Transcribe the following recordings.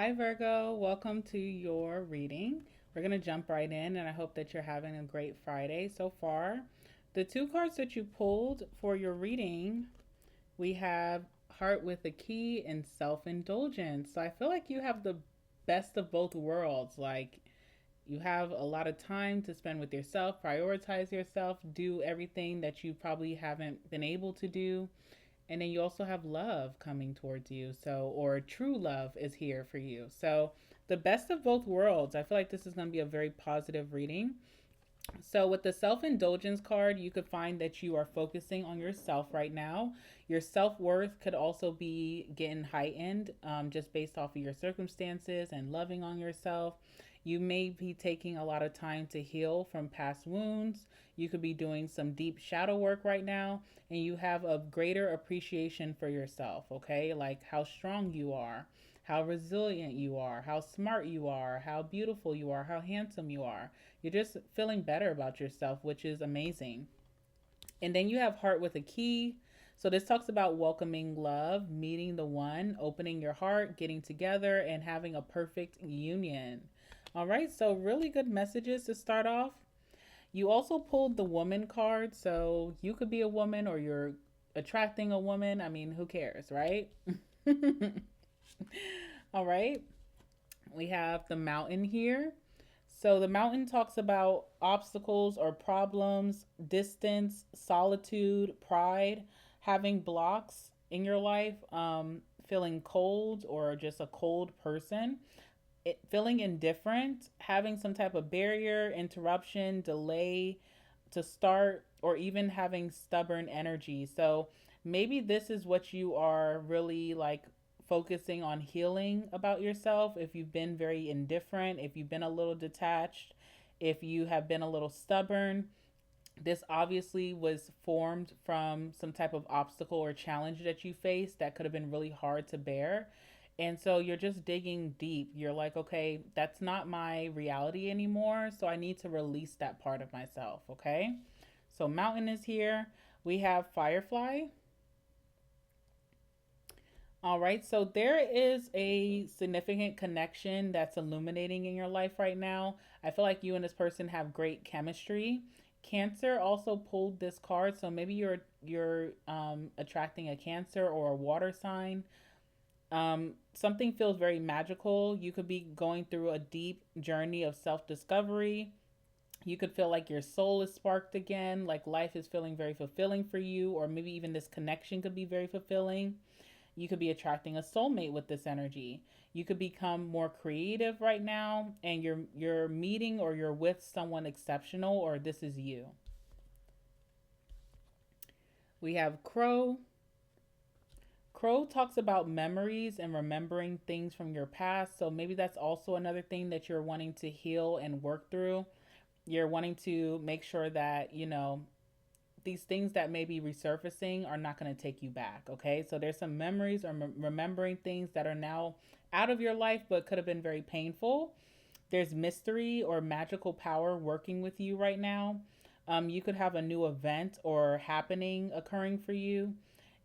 Hi, Virgo. Welcome to your reading. We're going to jump right in, and I hope that you're having a great Friday so far. The two cards that you pulled for your reading, we have Heart with a Key and Self Indulgence. So I feel like you have the best of both worlds. Like, you have a lot of time to spend with yourself, prioritize yourself, do everything that you probably haven't been able to do, and then you also have love coming towards you. So, or true love is here for you. So, the best of both worlds. I feel like this is going to be a very positive reading. So, with the self indulgence card, you could find that you are focusing on yourself right now. Your self worth could also be getting heightened just based off of your circumstances and loving on yourself. You may be taking a lot of time to heal from past wounds. You could be doing some deep shadow work right now, and you have a greater appreciation for yourself, okay? Like how strong you are, how resilient you are, how smart you are, how beautiful you are, how handsome you are. You're just feeling better about yourself, which is amazing. And then you have Heart with a Key. So this talks about welcoming love, meeting the one, opening your heart, getting together, and having a perfect union. All right, so really good messages to start off. You also pulled the woman card, so you could be a woman or you're attracting a woman. I mean, who cares, right? All right, we have the mountain here. So the mountain talks about obstacles or problems, distance, solitude, pride, having blocks in your life, feeling cold or just a cold person, feeling indifferent, having some type of barrier, interruption, delay to start, or even having stubborn energy. So maybe this is what you are really like focusing on healing about yourself. If you've been very indifferent, if you've been a little detached, if you have been a little stubborn, this obviously was formed from some type of obstacle or challenge that you faced that could have been really hard to bear. And so you're just digging deep. You're like, okay, that's not my reality anymore. So I need to release that part of myself. Okay. So mountain is here. We have firefly. All right. So there is a significant connection that's illuminating in your life right now. I feel like you and this person have great chemistry. Cancer also pulled this card, so maybe you're attracting a Cancer or a water sign. Something feels very magical. You could be going through a deep journey of self discovery. You could feel like your soul is sparked again, like life is feeling very fulfilling for you, or maybe even this connection could be very fulfilling. You could be attracting a soulmate with this energy. You could become more creative right now, and you're meeting or you're with someone exceptional, or this is you. We have Crow. Crow talks about memories and remembering things from your past. So maybe that's also another thing that you're wanting to heal and work through. You're wanting to make sure that, these things that may be resurfacing are not going to take you back. Okay. So there's some memories or remembering things that are now out of your life, but could have been very painful. There's mystery or magical power working with you right now. You could have a new event or happening occurring for you.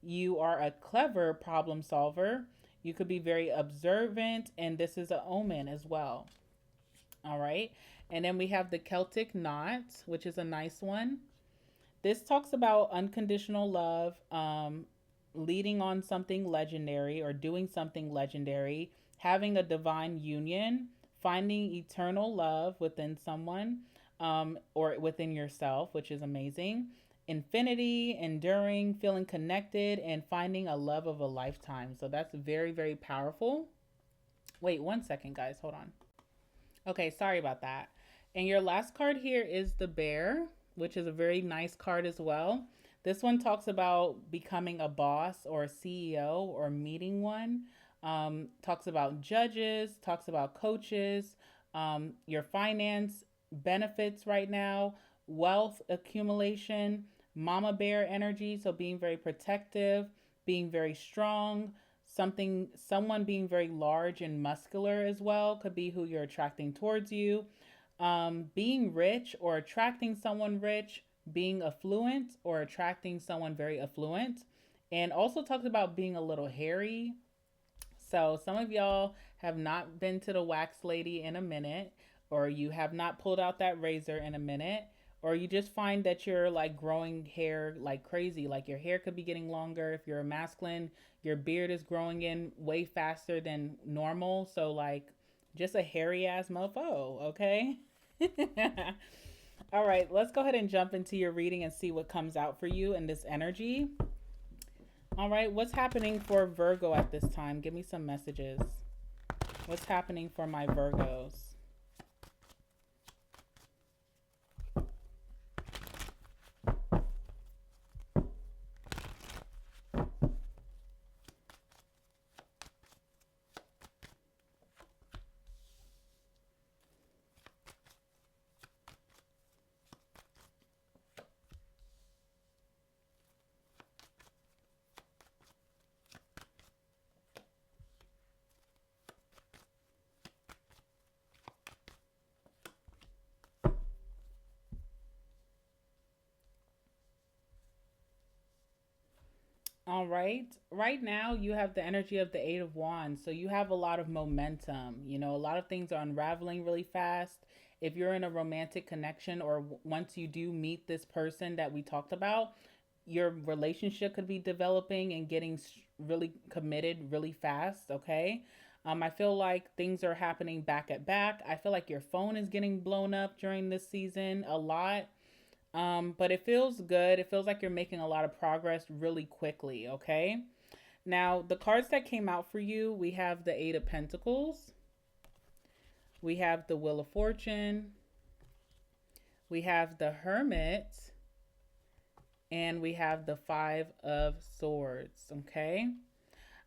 You are a clever problem solver. You could be very observant, and this is an omen as well. All right. And then we have the Celtic knot, which is a nice one. This talks about unconditional love, leading on something legendary or doing something legendary, having a divine union, finding eternal love within someone or within yourself, which is amazing. Infinity, enduring, feeling connected, and finding a love of a lifetime. So that's very, very powerful. Wait, 1 second, guys. Hold on. Okay, sorry about that. And your last card here is the bear, which is a very nice card as well. This one talks about becoming a boss or a CEO or meeting one. Talks about judges, talks about coaches, your finance benefits right now, wealth accumulation, mama bear energy. So being very protective, being very strong, someone being very large and muscular as well could be who you're attracting towards you. Being rich or attracting someone rich, being affluent or attracting someone very affluent. And also talks about being a little hairy. So some of y'all have not been to the wax lady in a minute, or you have not pulled out that razor in a minute, or you just find that you're like growing hair like crazy. Like your hair could be getting longer. If you're a masculine, your beard is growing in way faster than normal. So like just a hairy ass mofo, okay? All right, let's go ahead and jump into your reading and see what comes out for you in this energy. All right, what's happening for Virgo at this time? Give me some messages. What's happening for my Virgos? All right. Right now, you have the energy of the Eight of Wands. So you have a lot of momentum. You know, a lot of things are unraveling really fast. If you're in a romantic connection, or once you do meet this person that we talked about, your relationship could be developing and getting really committed really fast. Okay. I feel like things are happening back at back. I feel like your phone is getting blown up during this season a lot. But it feels good. It feels like you're making a lot of progress really quickly, okay? Now, the cards that came out for you, we have the Eight of Pentacles, we have the Wheel of Fortune, we have the Hermit, and we have the Five of Swords, okay?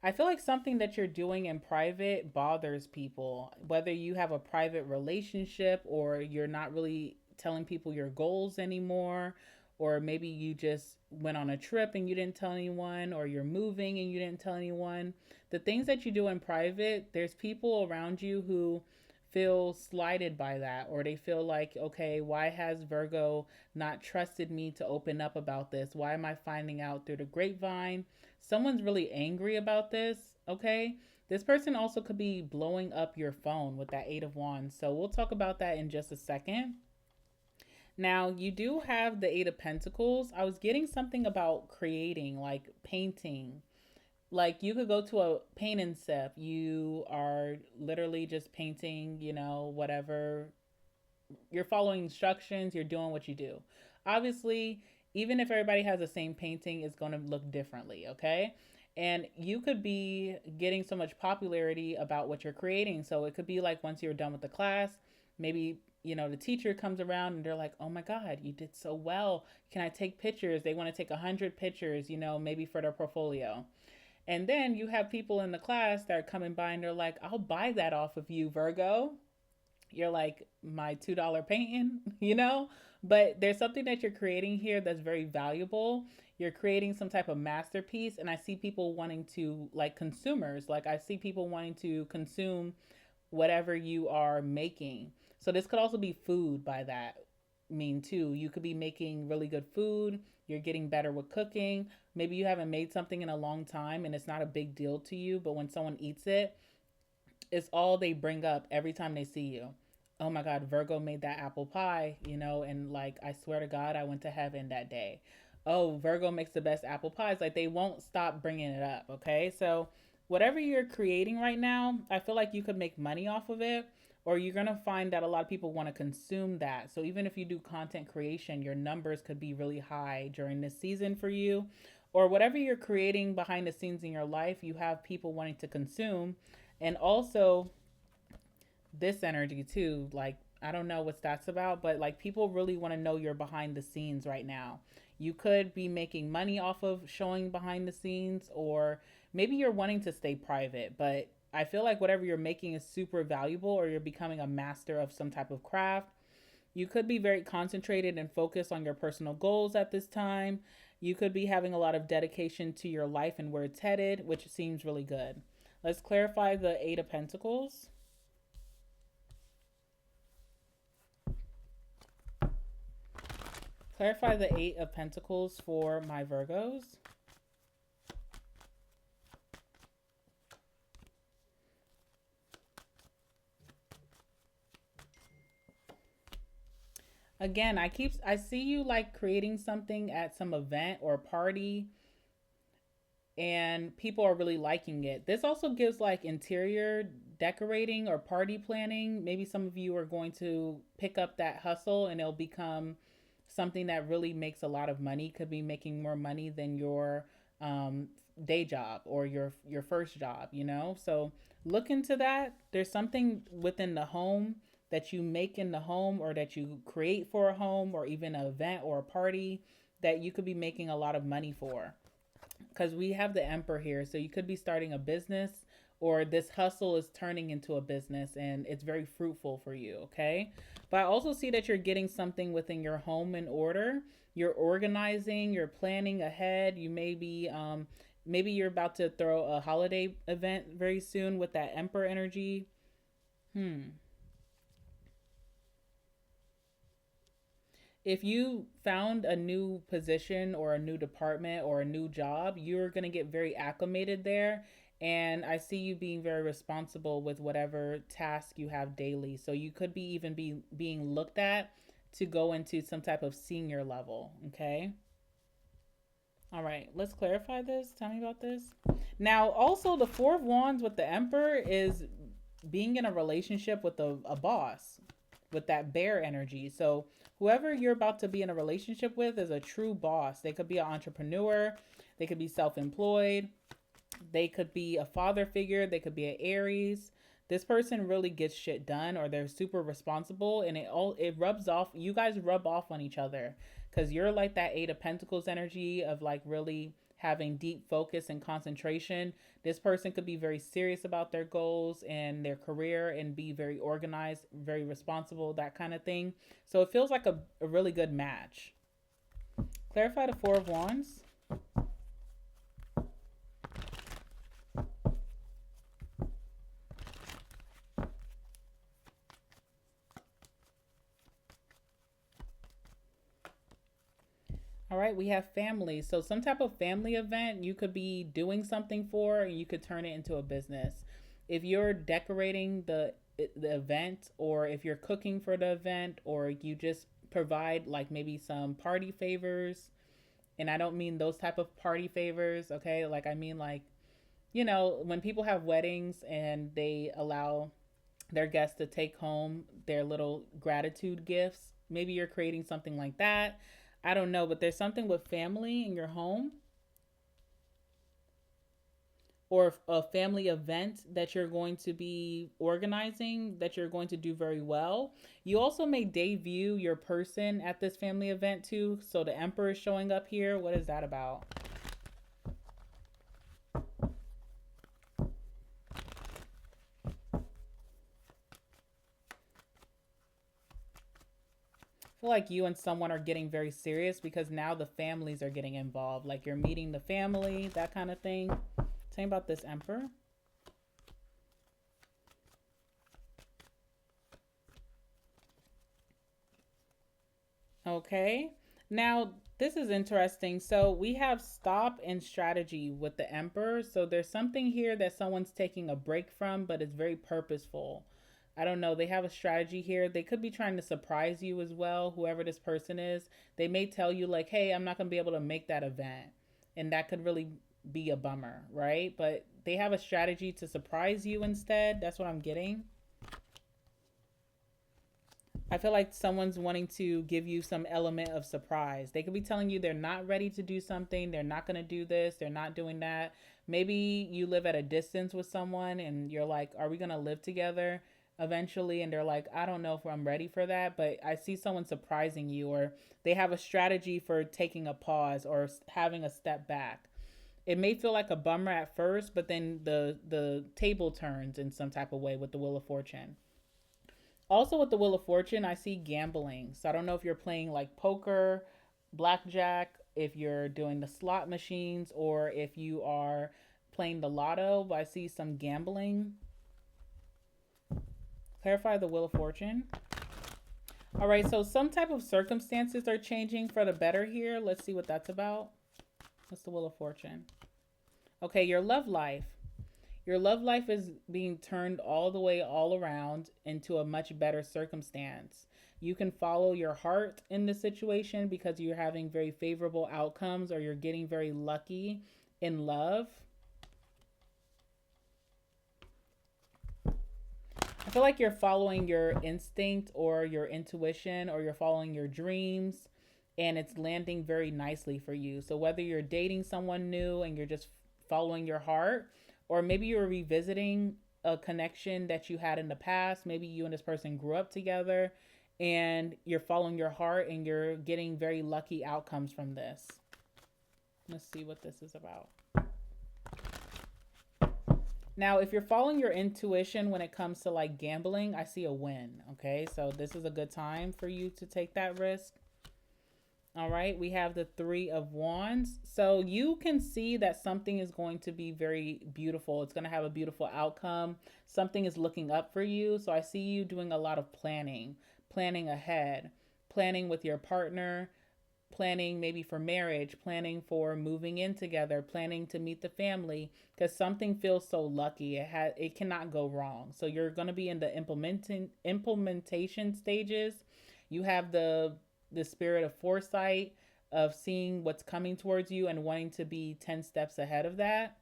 I feel like something that you're doing in private bothers people, whether you have a private relationship or you're not really telling people your goals anymore, or maybe you just went on a trip and you didn't tell anyone, or you're moving and you didn't tell anyone. The things that you do in private, there's people around you who feel slighted by that, or they feel like, okay, why has Virgo not trusted me to open up about this? Why am I finding out through the grapevine? Someone's really angry about this, okay? This person also could be blowing up your phone with that Eight of Wands. So we'll talk about that in just a second. Now, you do have the Eight of Pentacles. I was getting something about creating, like painting. Like you could go to a paint and sip. You are literally just painting, you know, whatever. You're following instructions, you're doing what you do. Obviously, even if everybody has the same painting, it's going to look differently, okay? And you could be getting so much popularity about what you're creating. So it could be like once you're done with the class, maybe, you know, the teacher comes around and they're like, oh my God, you did so well. Can I take pictures? They want to take 100 pictures, you know, maybe for their portfolio. And then you have people in the class that are coming by and they're like, I'll buy that off of you, Virgo. You're like, my $2 painting, you know? But there's something that you're creating here that's very valuable. You're creating some type of masterpiece. And I see people wanting to, like consumers, like I see people wanting to consume whatever you are making. So this could also be food by that mean too. You could be making really good food. You're getting better with cooking. Maybe you haven't made something in a long time and it's not a big deal to you, but when someone eats it, it's all they bring up every time they see you. Oh my God, Virgo made that apple pie, you know, and like, I swear to God, I went to heaven that day. Oh, Virgo makes the best apple pies. Like, they won't stop bringing it up, okay? So, whatever you're creating right now, I feel like you could make money off of it, or you're going to find that a lot of people want to consume that. So, even if you do content creation, your numbers could be really high during this season for you, or whatever you're creating behind the scenes in your life, you have people wanting to consume. And also this energy too, like I don't know what that's about, but like people really want to know you're behind the scenes right now. You could be making money off of showing behind the scenes, or maybe you're wanting to stay private, but I feel like whatever you're making is super valuable, or you're becoming a master of some type of craft. You could be very concentrated and focused on your personal goals at this time. You could be having a lot of dedication to your life and where it's headed, which seems really good. Let's clarify the Eight of Pentacles. Clarify the Eight of Pentacles for my Virgos. Again, I see you like creating something at some event or party, and people are really liking it. This also gives like interior decorating or party planning. Maybe some of you are going to pick up that hustle and it'll become something that really makes a lot of money. Could be making more money than your um, day job or your first job, you know? So look into that. There's something within the home that you make in the home or that you create for a home or even an event or a party that you could be making a lot of money for, because we have the emperor here. So you could be starting a business, or this hustle is turning into a business and it's very fruitful for you. Okay. But I also see that you're getting something within your home in order. You're organizing, you're planning ahead. You may be, maybe you're about to throw a holiday event very soon with that emperor energy. Hmm. If you found a new position or a new department or a new job, you're going to get very acclimated there. And I see you being very responsible with whatever task you have daily. So you could be even be being looked at to go into some type of senior level. Okay. All right. Let's clarify this. Tell me about this. Now, also, the Four of Wands with the Emperor is being in a relationship with a boss with that bear energy. So whoever you're about to be in a relationship with is a true boss. They could be an entrepreneur, they could be self-employed, they could be a father figure, they could be an Aries. This person really gets shit done, or they're super responsible, and it rubs off. You guys rub off on each other because you're like that Eight of Pentacles energy of like really having deep focus and concentration. This person could be very serious about their goals and their career and be very organized, very responsible, that kind of thing. So it feels like a really good match. Clarify the Four of Wands. All right, we have family. So some type of family event you could be doing something for, and you could turn it into a business. If you're decorating the event, or if you're cooking for the event, or you just provide like maybe some party favors, and I don't mean those type of party favors, okay? Like I mean like, when people have weddings and they allow their guests to take home their little gratitude gifts. Maybe you're creating something like that. I don't know, but there's something with family in your home, or a family event that you're going to be organizing that you're going to do very well. You also may debut your person at this family event too. So the Emperor is showing up here. What is that about? I feel like you and someone are getting very serious because now the families are getting involved. Like you're meeting the family, that kind of thing. Tell me about this Emperor. Okay. Now, this is interesting. So, we have stop and strategy with the Emperor. So, there's something here that someone's taking a break from, but it's very purposeful. I don't know. They have a strategy here. They could be trying to surprise you as well, whoever this person is. They may tell you, like, hey, I'm not going to be able to make that event. And that could really be a bummer, right? But they have a strategy to surprise you instead. That's what I'm getting. I feel like someone's wanting to give you some element of surprise. They could be telling you they're not ready to do something, they're not going to do this, they're not doing that. Maybe you live at a distance with someone and you're like, are we going to live together eventually? And they're like, I don't know if I'm ready for that, but I see someone surprising you, or they have a strategy for taking a pause or having a step back. It may feel like a bummer at first, but then the table turns in some type of way with the Wheel of Fortune. Also, with the Wheel of Fortune, I see gambling. So I don't know if you're playing like poker, blackjack, if you're doing the slot machines, or if you are playing the lotto, but I see some gambling. Clarify the Wheel of Fortune. All right, so some type of circumstances are changing for the better here. Let's see what that's about. What's the Wheel of Fortune? Okay, your love life. Your love life is being turned all the way all around into a much better circumstance. You can follow your heart in this situation because you're having very favorable outcomes or you're getting very lucky in love. I feel like you're following your instinct or your intuition or you're following your dreams and it's landing very nicely for you. So whether you're dating someone new and you're just following your heart, or maybe you're revisiting a connection that you had in the past, maybe you and this person grew up together and you're following your heart and you're getting very lucky outcomes from this. Let's see what this is about. Now, if you're following your intuition when it comes to like gambling, I see a win. Okay, so this is a good time for you to take that risk. All right, we have the Three of Wands. So you can see that something is going to be very beautiful. It's going to have a beautiful outcome. Something is looking up for you. So I see you doing a lot of planning, planning ahead, planning with your partner, planning maybe for marriage, planning for moving in together, planning to meet the family, because something feels so lucky. It cannot go wrong. So you're going to be in the implementation stages. You have the spirit of foresight, of seeing what's coming towards you and wanting to be 10 steps ahead of that.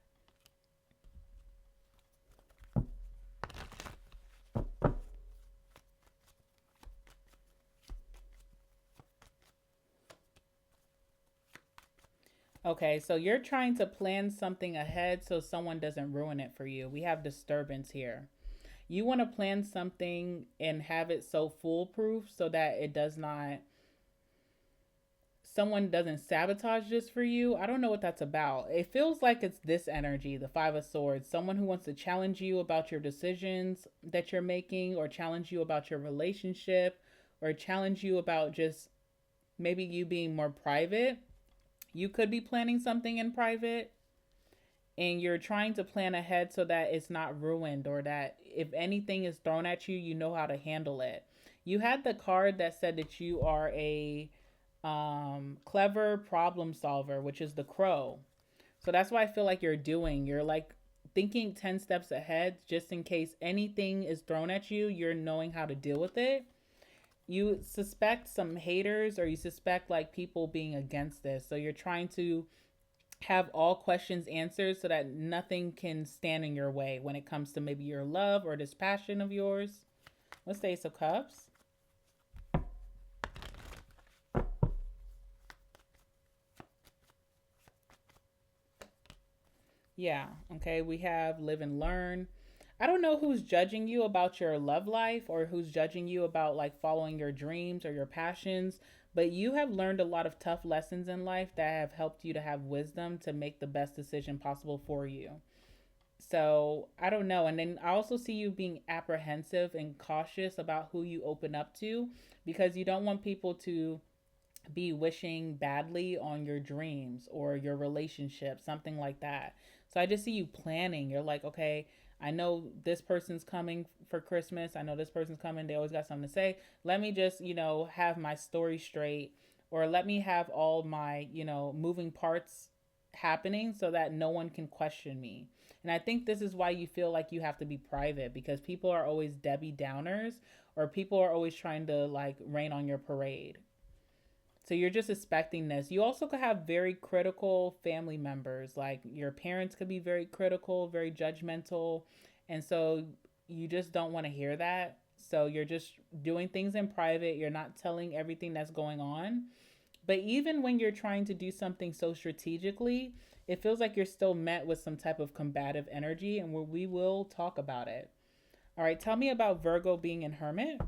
Okay, so you're trying to plan something ahead so someone doesn't ruin it for you. We have disturbance here. You want to plan something and have it so foolproof so that it does not, someone doesn't sabotage this for you. I don't know what that's about. It feels like it's this energy, the Five of Swords. Someone who wants to challenge you about your decisions that you're making, or challenge you about your relationship, or challenge you about just maybe you being more private. You could be planning something in private and you're trying to plan ahead so that it's not ruined, or that if anything is thrown at you, you know how to handle it. You had the card that said that you are a clever problem solver, which is the Crow. So that's what I feel like you're like thinking 10 steps ahead just in case anything is thrown at you, you're knowing how to deal with it. You suspect some haters, or you suspect like people being against this. So you're trying to have all questions answered so that nothing can stand in your way when it comes to maybe your love or this passion of yours. Let's say Ace of Cups. Yeah, okay, we have live and learn. I don't know who's judging you about your love life or who's judging you about like following your dreams or your passions, but you have learned a lot of tough lessons in life that have helped you to have wisdom to make the best decision possible for you. So I don't know. And then I also see you being apprehensive and cautious about who you open up to, because you don't want people to be wishing badly on your dreams or your relationship, something like that. So I just see you planning. You're like, okay, I know this person's coming for Christmas. I know this person's coming. They always got something to say. Let me just, have my story straight, or let me have all my, moving parts happening so that no one can question me. And I think this is why you feel like you have to be private, because people are always Debbie Downers, or people are always trying to like rain on your parade. So you're just expecting this. You also could have very critical family members. Like your parents could be very critical, very judgmental. And so you just don't want to hear that. So you're just doing things in private. You're not telling everything that's going on. But even when you're trying to do something so strategically, it feels like you're still met with some type of combative energy, and we will talk about it. All right, tell me about Virgo being in Hermit.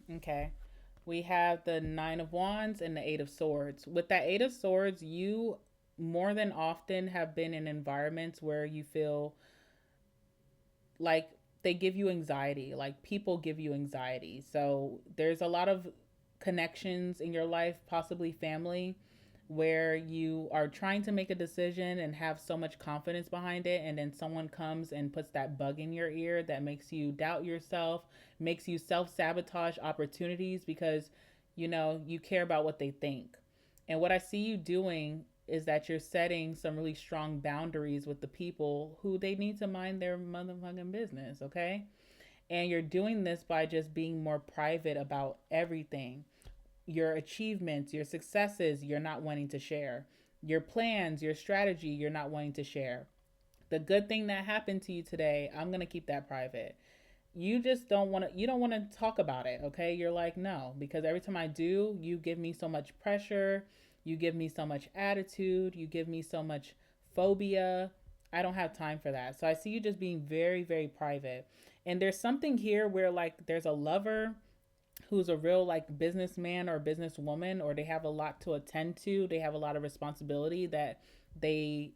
Okay. We have the Nine of Wands and the Eight of Swords. With that Eight of Swords, you more than often have been in environments where you feel like they give you anxiety, like people give you anxiety. So there's a lot of connections in your life, possibly family, where you are trying to make a decision and have so much confidence behind it, and then someone comes and puts that bug in your ear that makes you doubt yourself, makes you self-sabotage opportunities, because You care about what they think. And what I see you doing is that you're setting some really strong boundaries with the people who they need to mind their motherfucking business, okay? And you're doing this by just being more private about everything. Your achievements, your successes, you're not wanting to share. Your plans, your strategy, you're not wanting to share. The good thing that happened to you today, I'm going to keep that private. You just don't want to talk about it, okay? You're like, no, because every time I do, you give me so much pressure, you give me so much attitude, you give me so much phobia. I don't have time for that. So I see you just being very, very private. And there's something here where like there's a lover who's a real like businessman or businesswoman, or they have a lot to attend to, they have a lot of responsibility that they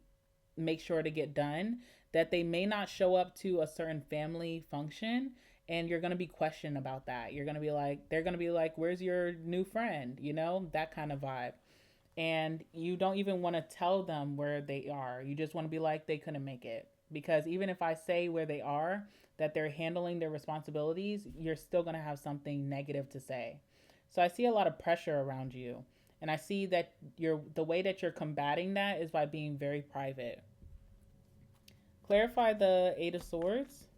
make sure to get done, that they may not show up to a certain family function, and you're going to be questioned about that. You're going to be like, they're going to be like, where's your new friend, that kind of vibe. And you don't even want to tell them where they are. You just want to be like, they couldn't make it. Because even if I say where they are, that they're handling their responsibilities, you're still going to have something negative to say. So I see a lot of pressure around you. And I see that the way that you're combating that is by being very private. Clarify the Eight of Swords.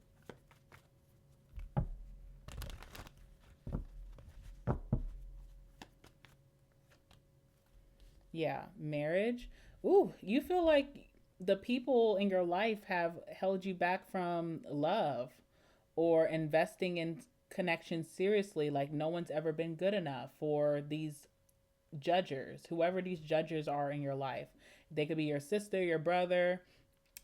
Yeah, marriage. Ooh, you feel like the people in your life have held you back from love or investing in connections seriously. Like no one's ever been good enough for these judges, whoever these judges are in your life. They could be your sister, your brother,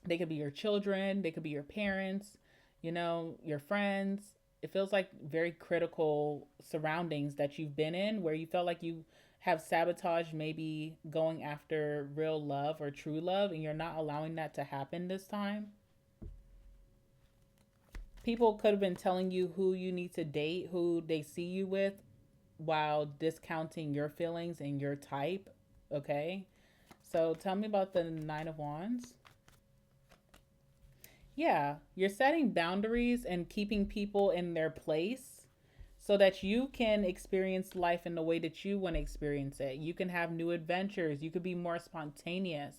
they could be your children, they could be your parents, your friends. It feels like very critical surroundings that you've been in where you felt like you have sabotaged maybe going after real love or true love, and you're not allowing that to happen this time. People could have been telling you who you need to date, who they see you with, while discounting your feelings and your type. Okay. So tell me about the Nine of Wands. Yeah, you're setting boundaries and keeping people in their place so that you can experience life in the way that you want to experience it. You can have new adventures. You could be more spontaneous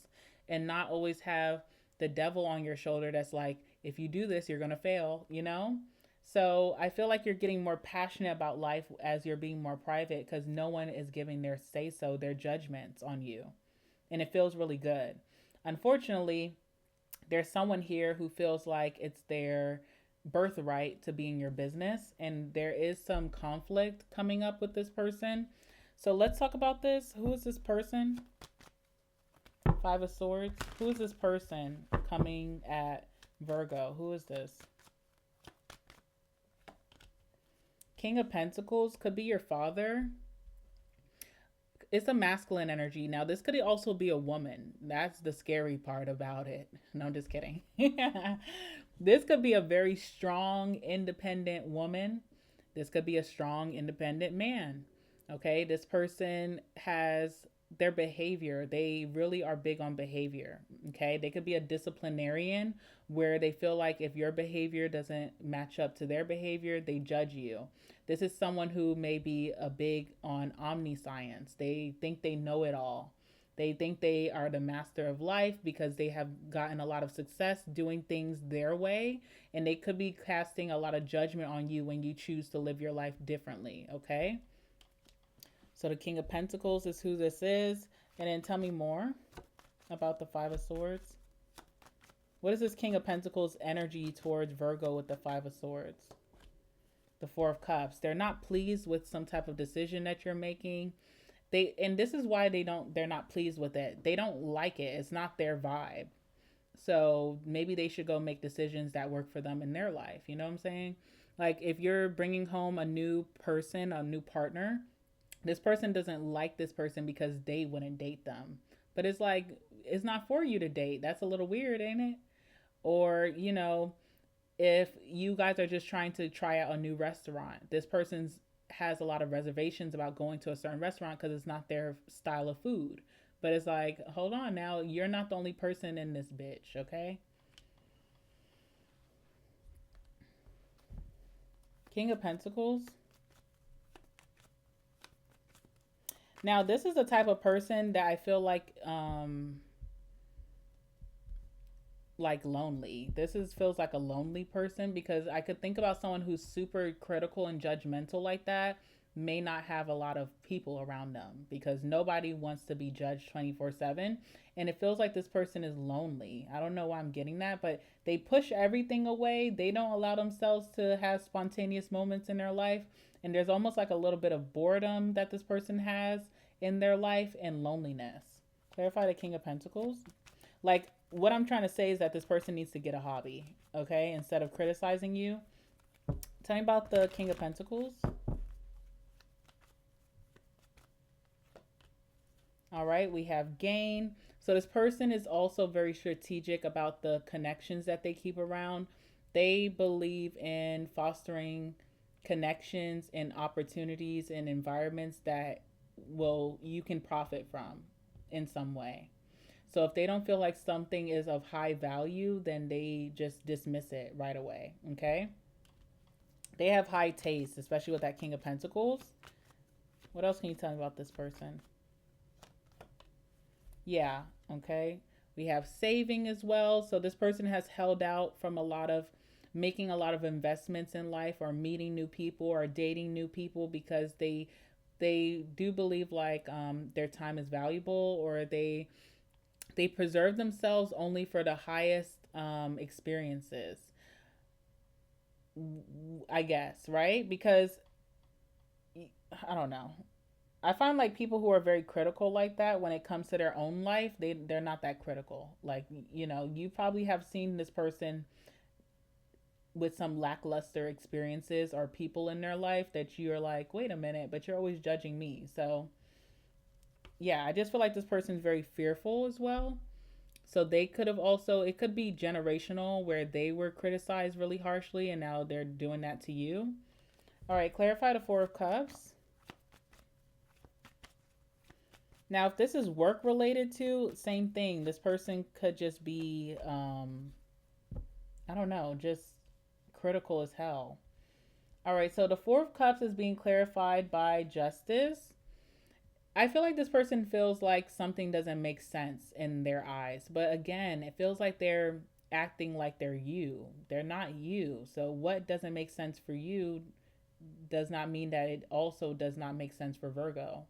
and not always have the devil on your shoulder that's like, if you do this, you're going to fail. So I feel like you're getting more passionate about life as you're being more private because no one is giving their say so, their judgments on you. And it feels really good. Unfortunately, there's someone here who feels like it's their birthright to be in your business, and there is some conflict coming up with this person. So let's talk about this. Who is this person? Five of Swords. Who is this person coming at Virgo? Who is this? King of Pentacles could be your father. It's a masculine energy. Now, this could also be a woman. That's the scary part about it. No, I'm just kidding. This could be a very strong, independent woman. This could be a strong, independent man. Okay, this person has their behavior. They really are big on behavior. Okay, they could be a disciplinarian where they feel like if your behavior doesn't match up to their behavior, they judge you. This is someone who may be a big on omniscience. They think they know it all. They think they are the master of life because they have gotten a lot of success doing things their way, and they could be casting a lot of judgment on you when you choose to live your life differently, okay? So the King of Pentacles is who this is. And then tell me more about the Five of Swords. What is this King of Pentacles energy towards Virgo with the Five of Swords? The Four of Cups. They're not pleased with some type of decision that you're making. And this is why they're not pleased with it. They don't like it. It's not their vibe. So maybe they should go make decisions that work for them in their life. You know what I'm saying? Like if you're bringing home a new person, a new partner, this person doesn't like this person because they wouldn't date them. But it's like, it's not for you to date. That's a little weird, ain't it? Or, if you guys are just trying to try out a new restaurant, this person's has a lot of reservations about going to a certain restaurant because it's not their style of food. But it's like, hold on now, you're not the only person in this bitch, okay? King of Pentacles. Now, this is the type of person that I feel like lonely. This is feels like a lonely person because I could think about someone who's super critical and judgmental like that may not have a lot of people around them because nobody wants to be judged 24/7, and it feels like this person is lonely. I don't know why I'm getting that, but they push everything away. They don't allow themselves to have spontaneous moments in their life, and there's almost like a little bit of boredom that this person has in their life and loneliness. Clarify the King of Pentacles. Like, what I'm trying to say is that this person needs to get a hobby, okay? Instead of criticizing you. Tell me about the King of Pentacles. All right, we have gain. So this person is also very strategic about the connections that they keep around. They believe in fostering connections and opportunities and environments that will you can profit from in some way. So if they don't feel like something is of high value, then they just dismiss it right away, okay? They have high taste, especially with that King of Pentacles. What else can you tell me about this person? Yeah, okay. We have saving as well. So this person has held out from a lot of making a lot of investments in life or meeting new people or dating new people because they do believe like their time is valuable, or they preserve themselves only for the highest experiences, I guess, right? Because I don't know. I find like people who are very critical like that when it comes to their own life, they're not that critical. Like, you know, you probably have seen this person with some lackluster experiences or people in their life that you're like, wait a minute, but you're always judging me. So yeah, I just feel like this person's very fearful as well. So they could have also, it could be generational where they were criticized really harshly and now they're doing that to you. All right, clarify the Four of Cups. Now, if this is work related to, same thing. This person could just be, I don't know, just critical as hell. All right, so the Four of Cups is being clarified by Justice. I feel like this person feels like something doesn't make sense in their eyes. But again, it feels like they're acting like they're you. They're not you. So what doesn't make sense for you does not mean that it also does not make sense for Virgo.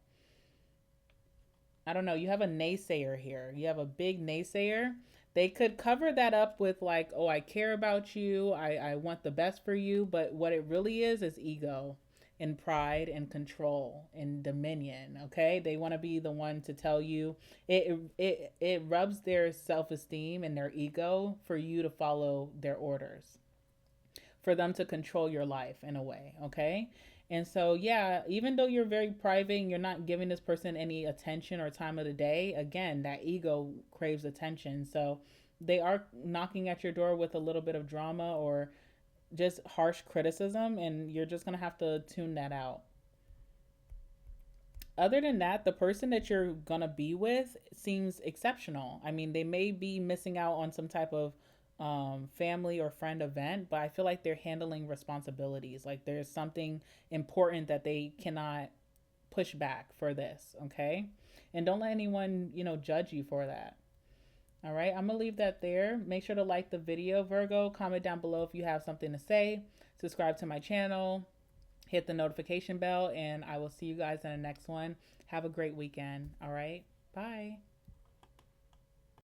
I don't know. You have a naysayer here. You have a big naysayer. They could cover that up with like, oh, I care about you. I want the best for you. But what it really is ego and pride and control and dominion. Okay. They want to be the one to tell you it rubs their self-esteem and their ego for you to follow their orders, for them to control your life in a way, okay? And so, yeah, even though you're very private and you're not giving this person any attention or time of the day, again, that ego craves attention. So they are knocking at your door with a little bit of drama or just harsh criticism, and you're just going to have to tune that out. Other than that, the person that you're going to be with seems exceptional. I mean, they may be missing out on some type of family or friend event, but I feel like they're handling responsibilities. Like there's something important that they cannot push back for this, okay? And don't let anyone, judge you for that. All right, I'm gonna leave that there. Make sure to like the video, Virgo. Comment down below if you have something to say. Subscribe to my channel. Hit the notification bell, and I will see you guys in the next one. Have a great weekend. All right, bye.